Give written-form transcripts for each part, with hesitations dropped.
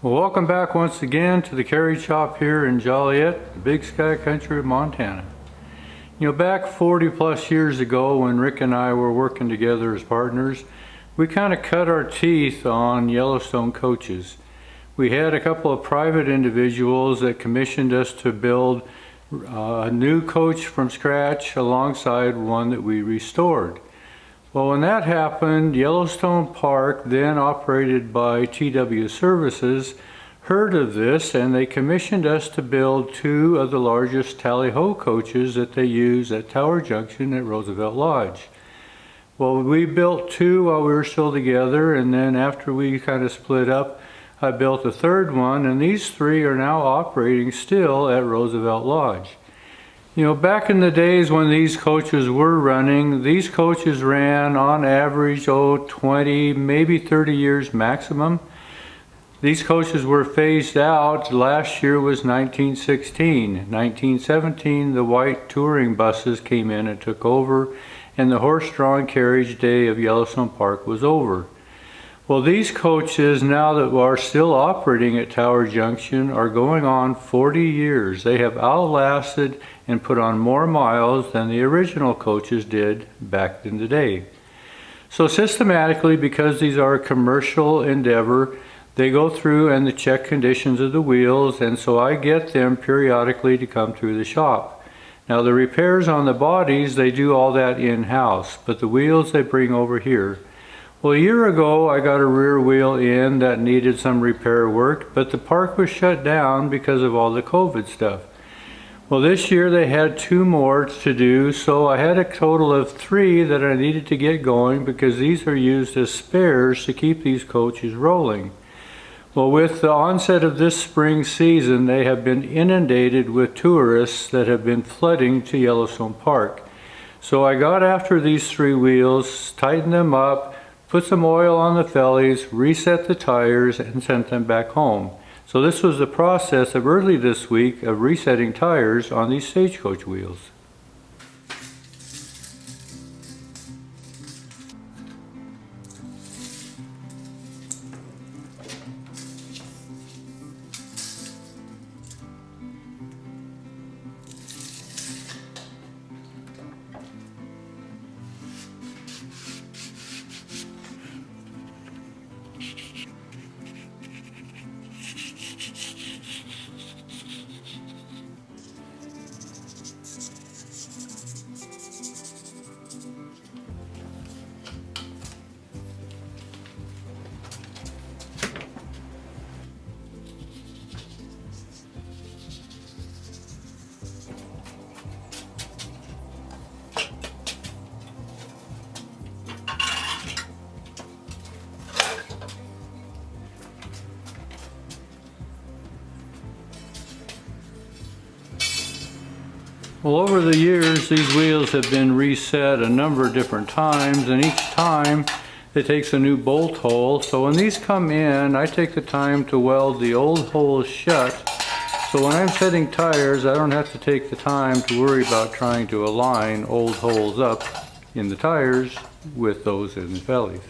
Well, welcome back once again to the Carriage Shop here in Joliet, the Big Sky Country of Montana. You know, back 40 plus years ago when Rick and I were working together as partners, we kind of cut our teeth on Yellowstone coaches. We had a couple of private individuals that commissioned us to build a new coach from scratch alongside one that we restored. Well, when that happened, Yellowstone Park, then operated by TW Services, heard of this and they commissioned us to build two of the largest tally-ho coaches that they use at Tower Junction at Roosevelt Lodge. Well, we built two while we were still together, and then after we kind of split up, I built a third one, and these three are now operating still at Roosevelt Lodge. You know, back in the days when these coaches were running, these coaches ran on average, 20, maybe 30 years maximum. These coaches were phased out. Last year was 1916. 1917, the white touring buses came in and took over, and the horse-drawn carriage day of Yellowstone Park was over. Well, these coaches, now that are still operating at Tower Junction, are going on 40 years. They have outlasted and put on more miles than the original coaches did back in the day. So systematically, because these are a commercial endeavor, they go through and they check conditions of the wheels, and so I get them periodically to come through the shop. Now the repairs on the bodies, they do all that in-house, but the wheels they bring over here. Well, a year ago I got a rear wheel in that needed some repair work, but the park was shut down because of all the COVID stuff. Well, this year they had two more to do, so I had a total of three that I needed to get going because these are used as spares to keep these coaches rolling. Well, with the onset of this spring season, they have been inundated with tourists that have been flooding to Yellowstone Park. So I got after these three wheels, tightened them up, put some oil on the fellies, reset the tires, and sent them back home. So this was the process of early this week of resetting tires on these Stagecoach wheels. Well, over the years, these wheels have been reset a number of different times, and each time it takes a new bolt hole. So when these come in, I take the time to weld the old holes shut. So when I'm setting tires, I don't have to take the time to worry about trying to align old holes up in the tires with those in the fellies.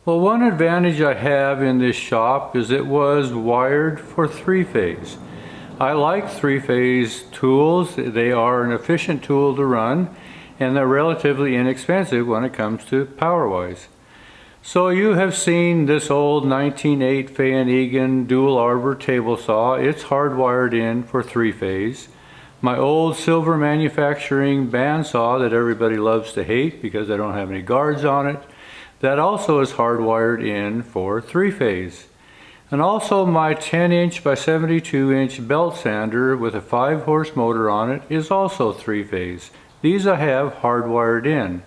Well, one advantage I have in this shop is it was wired for three-phase. I like three-phase tools. They are an efficient tool to run, and they're relatively inexpensive when it comes to power-wise. So you have seen this old 1908 Fay & Egan dual arbor table saw. It's hardwired in for three-phase. My old Silver Manufacturing bandsaw that everybody loves to hate because I don't have any guards on it, that also is hardwired in for three-phase. And also my 10-inch by 72-inch belt sander with a 5-horse motor on it is also three-phase. These I have hardwired in.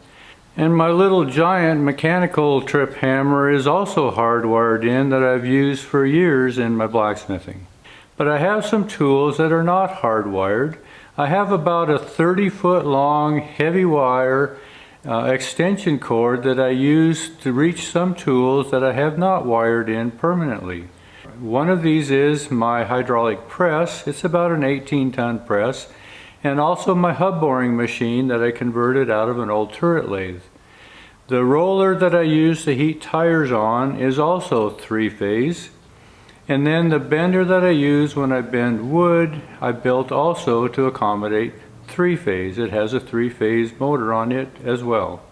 And my little giant mechanical trip hammer is also hardwired in that I've used for years in my blacksmithing. But I have some tools that are not hardwired. I have about a 30-foot long heavy wire extension cord that I use to reach some tools that I have not wired in permanently. One of these is my hydraulic press. It's about an 18-ton press, and also my hub boring machine that I converted out of an old turret lathe. The roller that I use to heat tires on is also three-phase, and then the bender that I use when I bend wood I built also to accommodate three-phase. It has a three-phase motor on it as well.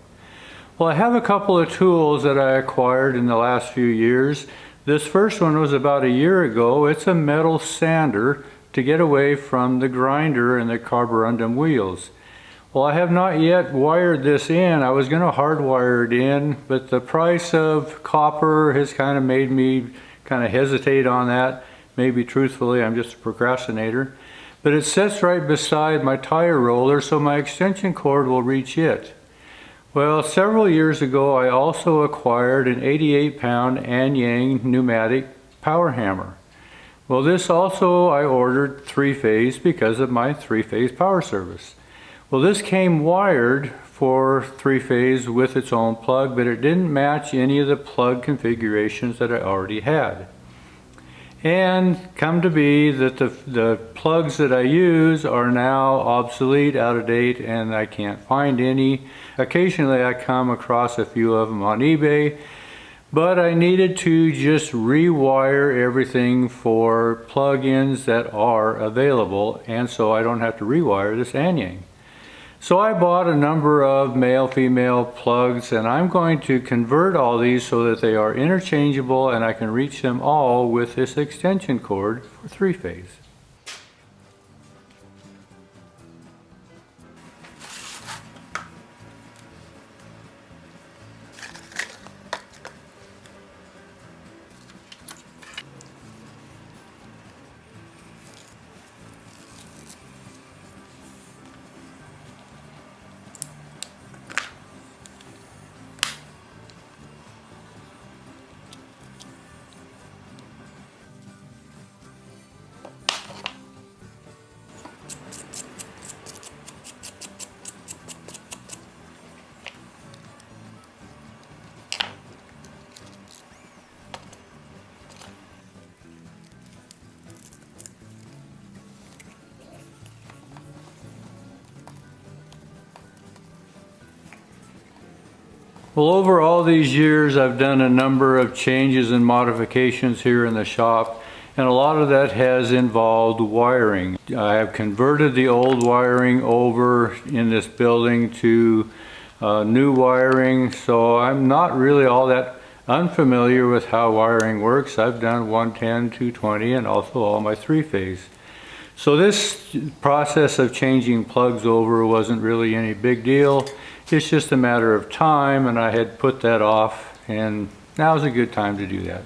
Well, I have a couple of tools that I acquired in the last few years. This first one was about a year ago. It's a metal sander to get away from the grinder and the carborundum wheels. Well, I have not yet wired this in. I was going to hardwire it in, but the price of copper has kind of made me kind of hesitate on that. Maybe truthfully, I'm just a procrastinator. But it sits right beside my tire roller, so my extension cord will reach it. Well, several years ago, I also acquired an 88-pound Anyang pneumatic power hammer. Well, this also I ordered three-phase because of my three-phase power service. Well, this came wired for three-phase with its own plug, but it didn't match any of the plug configurations that I already had. And come to be that the plugs that I use are now obsolete, out of date, and I can't find any. Occasionally I come across a few of them on eBay, but I needed to just rewire everything for plug-ins that are available, and so I don't have to rewire this Anyang. So I bought a number of male-female plugs, and I'm going to convert all these so that they are interchangeable and I can reach them all with this extension cord for three-phase. Well, over all these years, I've done a number of changes and modifications here in the shop, and a lot of that has involved wiring. I have converted the old wiring over in this building to new wiring, so I'm not really all that unfamiliar with how wiring works. I've done 110, 220, and also all my three-phase. So this process of changing plugs over wasn't really any big deal. It's just a matter of time, and I had put that off, and now's a good time to do that.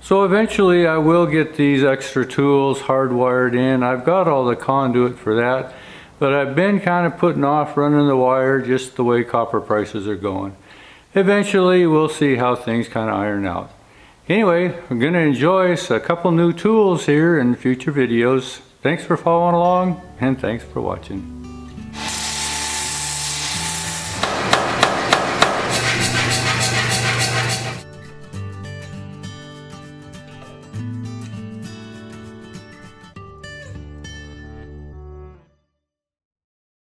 So eventually I will get these extra tools hardwired in. I've got all the conduit for that, but I've been kind of putting off running the wire just the way copper prices are going. Eventually we'll see how things kind of iron out. Anyway, I'm going to enjoy a couple new tools here in future videos. Thanks for following along, and thanks for watching.